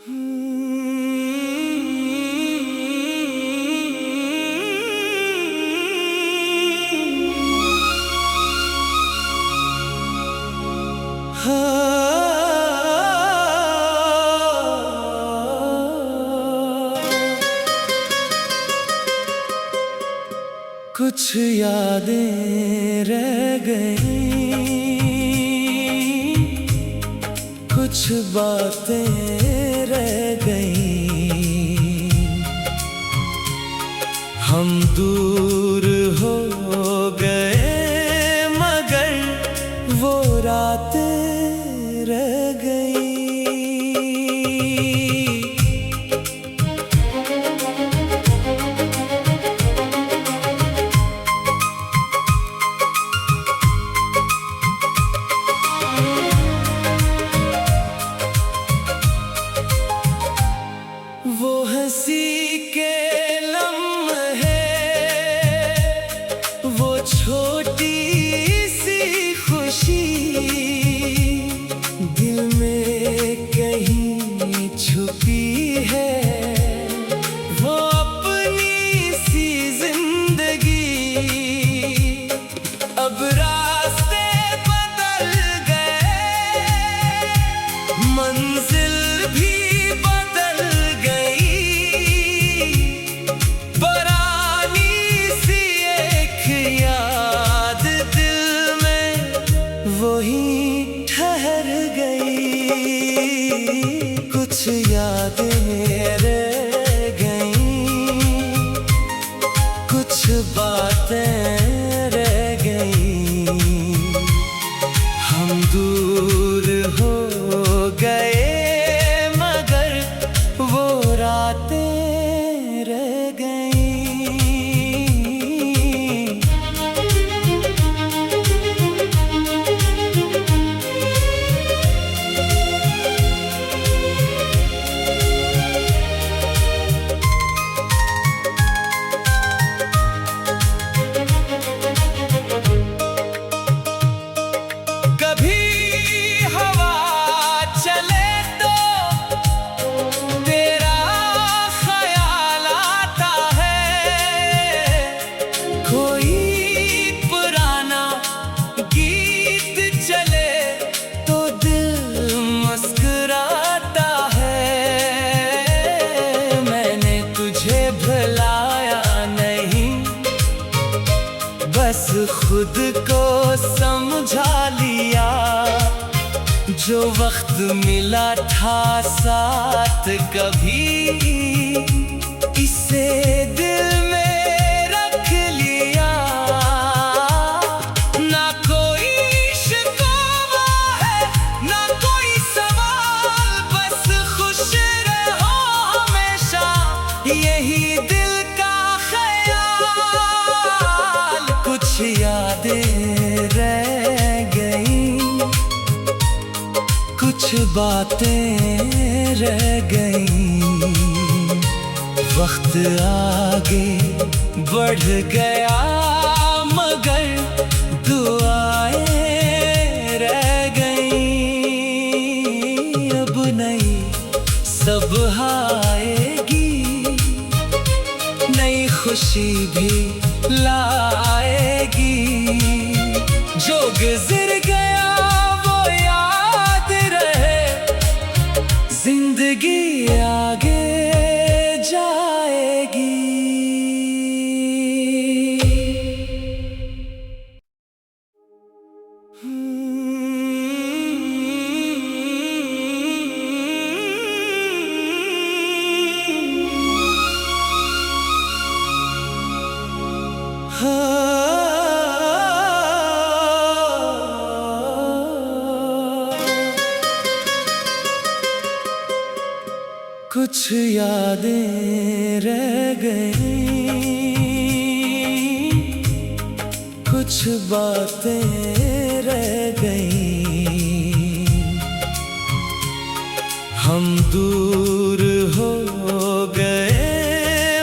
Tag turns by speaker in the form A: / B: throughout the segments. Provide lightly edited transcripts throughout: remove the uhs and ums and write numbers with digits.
A: कुछ यादें रह गई, कुछ बातें रह गई। हम दूर हो गए मगर वो रातें रह गई। वो हंसी के लम्हे, वो छोटी सी खुशी दिल में कहीं छुपी है। वो अपनी सी जिंदगी, अब रास्ते बदल गए, मंजिल भी बदल वही ठहर गई। कुछ यादें रह गई, कुछ बातें रह गई। हम दूर हो गए मगर वो रातें रह गई। बस खुद को समझा लिया, जो वक्त मिला था साथ कभी इसे दिल में रख लिया। ना कोई शिकवा है ना कोई सवाल, बस खुश रहो हमेशा यही दिल का ख्याल। कुछ यादें रह गई, कुछ बातें रह गई। वक्त आगे बढ़ गया मगर दुआएं रह गई। अब नई सब आएगी, नई खुशी भी लाएगी। जो गुजर गया वो याद रहे, जिंदगी आगे जाएगी। कुछ यादें रह गई, कुछ बातें रह गई। हम दूर हो गए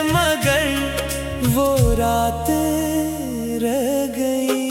A: मगर वो रातें रह गई।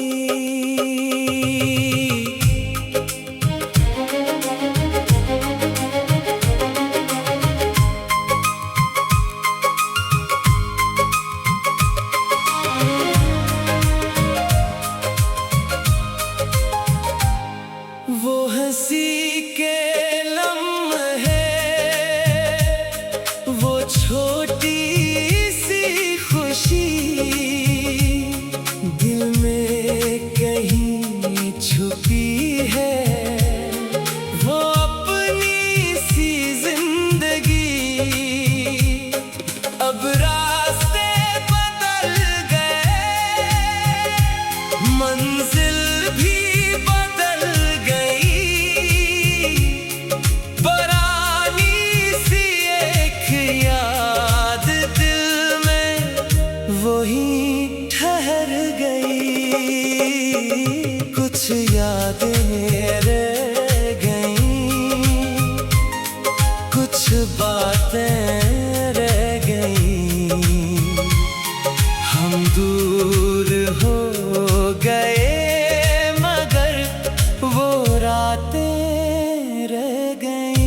A: बातें रह गई। हम दूर हो गए मगर वो रातें रह गई।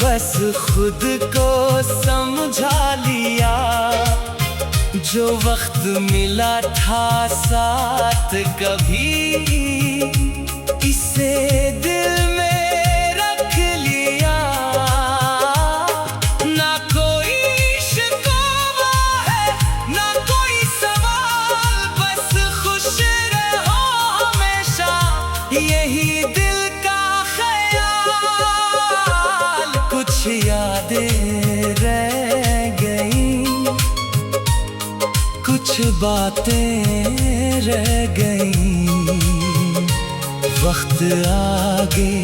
A: बस खुद को समझा लिया, जो वक्त मिला था साथ कभी इसे दिल में रख लिया। ना कोई शिकवा है ना कोई सवाल, बस खुश रहो हमेशा यही दिल का ख्याल। कुछ यादें रह गई, कुछ बातें रह गई। वक्त आगे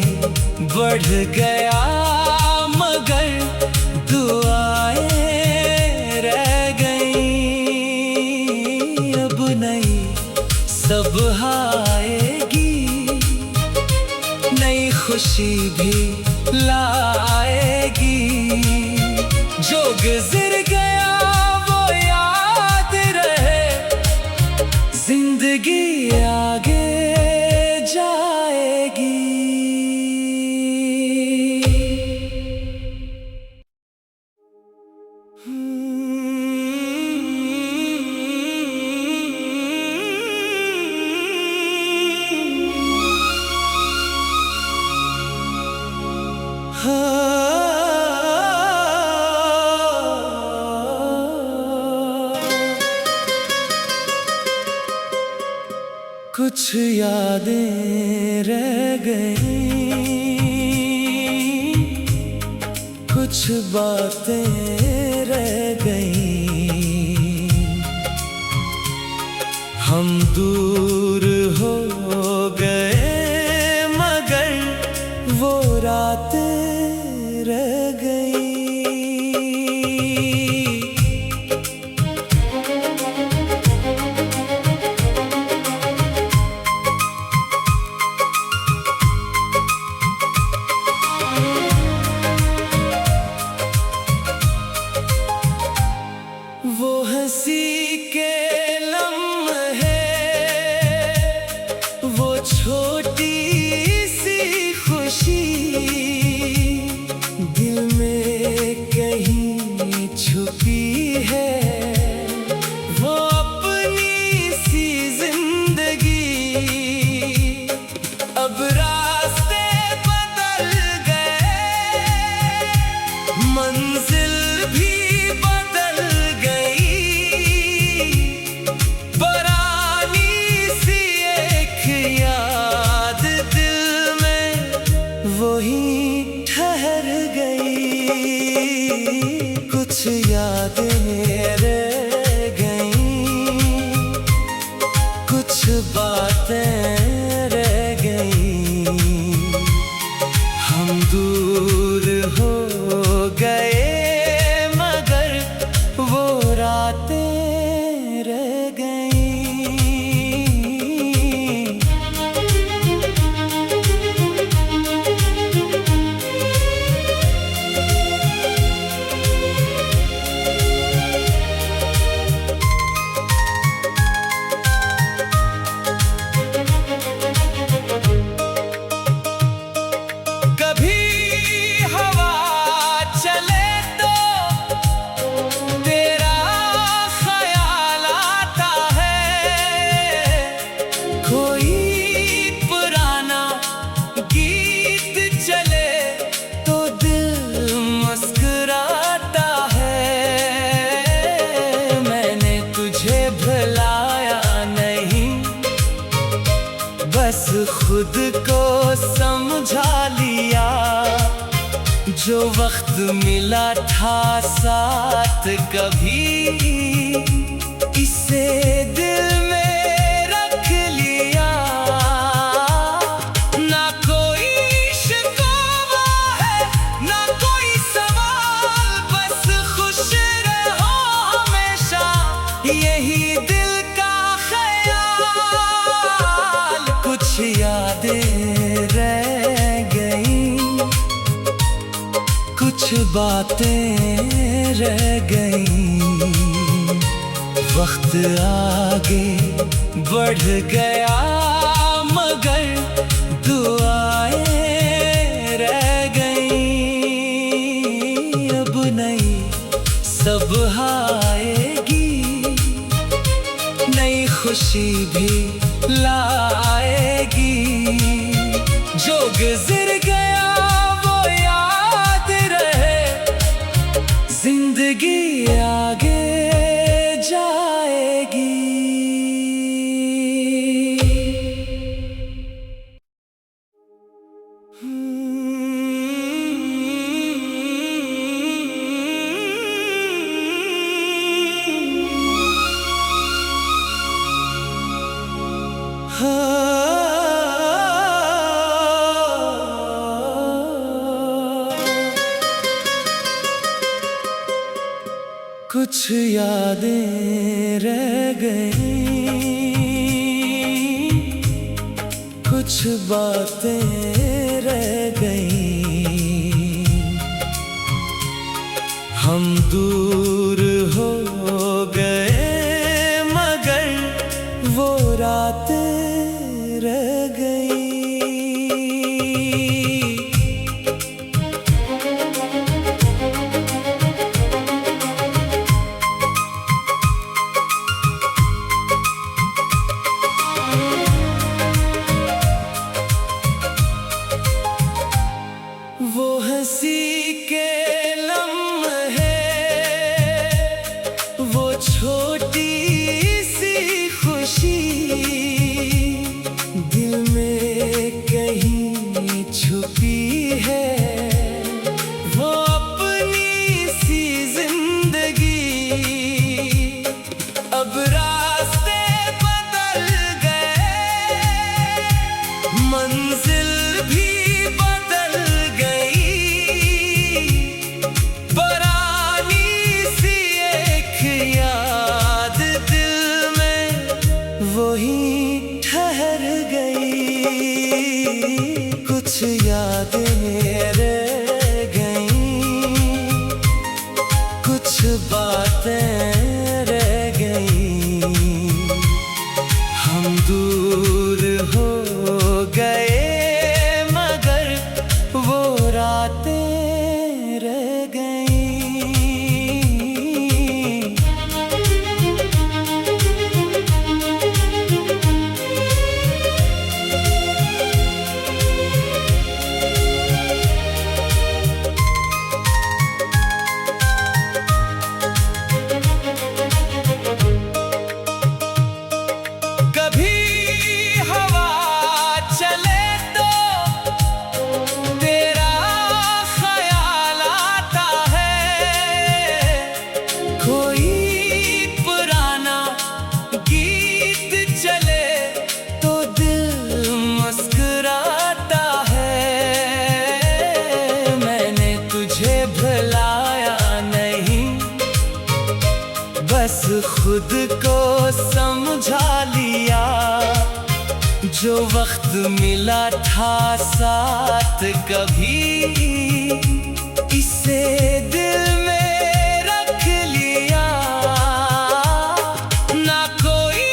A: बढ़ गया मगर दुआएं रह गई। अब नई सब आएगी, नई खुशी भी लाएगी। जो गुज़र गया वो याद रहे, जिंदगी आगे जाएगी। कुछ यादें रह गई, कुछ बातें रह गई। हम दूर हो गए मगर वो रातें रह गई। वो हंसी के लम्हे, वो छोटी सी खुशी दिल में कहीं छुपी है। वो अपनी सी जिंदगी, अब रास्ते बदल गए, मंजिल भी बदल वही ठहर गई। कुछ यादें रह गई, कुछ बातें रह गई। हम दूर हो गए मगर वो रातें रह गई। जो वक्त मिला था साथ कभी इसे दिल में रख लिया। ना कोई शिकवा है ना कोई सवाल, बस खुश रहो हमेशा यही दिल का ख्याल। कुछ यादें रह गई, कुछ बातें रह गई। वक्त आगे बढ़ गया मगर दुआएं रह गई। अब नहीं सब आएगी, नई खुशी भी लाएगी। जो गुजर गया वो याद रहे, जिंदगी आगे जाएगी। कुछ यादें रह गई, कुछ बातें रह गई। हम दूर हो गए मगर वो रातें रह गई। वो हंसी के लम्हे, वो छोटी सी खुशी दिल में कहीं छुपी है। वो अपनी सी जिंदगी, अब रास्ते बदल गए, मंजिल भी बदल गई। पुरानी सी एक याद दिल में वही ठहर गई। कुछ यादें रह गई, कुछ बातें रह गई। हम दूर हो गए मगर वो रातें रह गई। कभी हवा चले तो तेरा ख्याल आता है, कोई पुराना गीत चले तो दिल मुस्कुराता है। मैंने तुझे भुलाया नहीं, बस खुद को समझा लिया। जो वक्त मिला था साथ कभी इसे दिल में रख लिया। ना कोई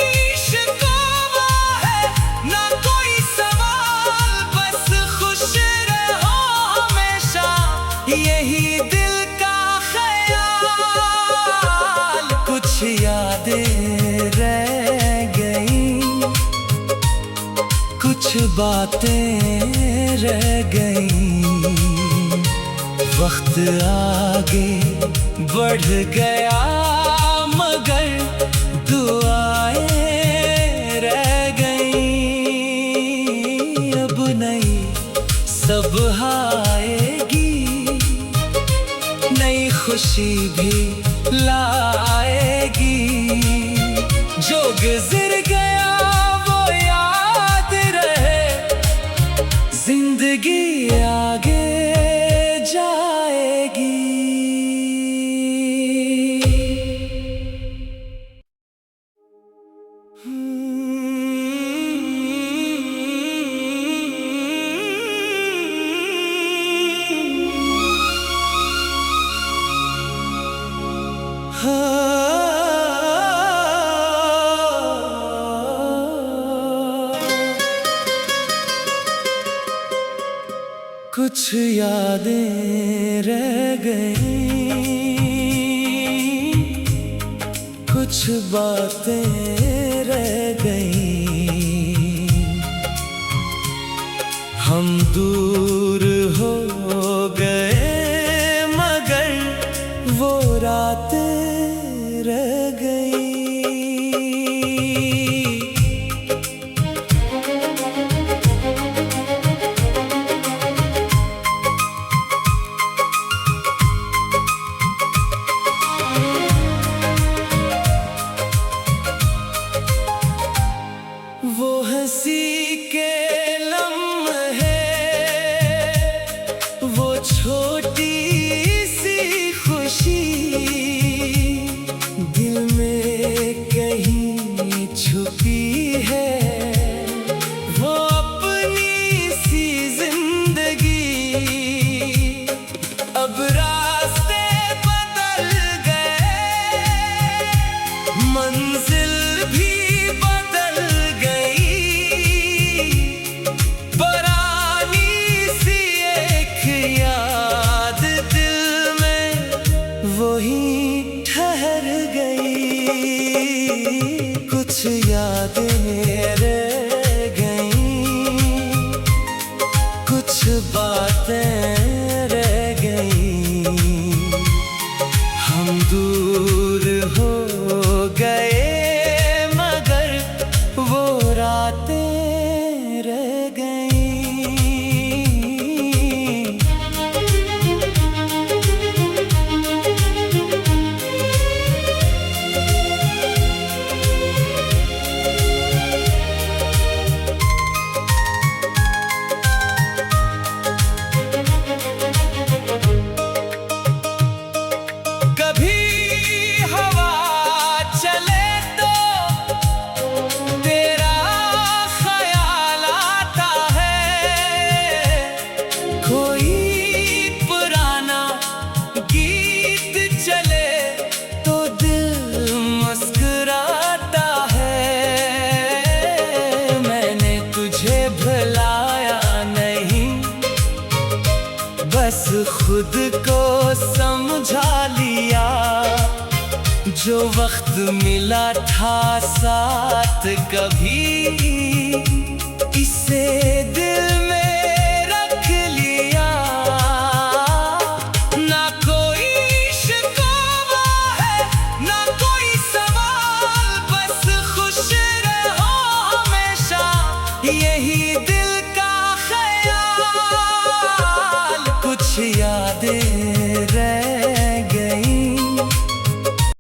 A: शिकवा है ना कोई सवाल, बस खुश रहो हमेशा यही दिल का ख्याल। कुछ यादें रह गई, कुछ बातें रह गई। वक्त आगे बढ़ गया मगर दुआएं रह गई। अब नहीं सब आएगी, खुशी भी लाएगी। जो गुजर गया वो याद रहे, जिंदगी आगे जाएगी। कुछ यादें रह गई, कुछ बातें रह गई। हम दूर हो गए मगर वो रातें रह गई। वो हंसी के लम्हे, वो छोटी सी खुशी, दिल में कहीं छुपी है। वो अपनी सी जिंदगी, अब रास्ते बदल गए, मंजिल भी वही ठहर गई। कुछ यादें रह गई, कुछ बातें रह गई। हम दूर हो गए मगर वो रातें रह गई। बस खुद को समझा लिया, जो वक्त मिला था साथ कभी इसे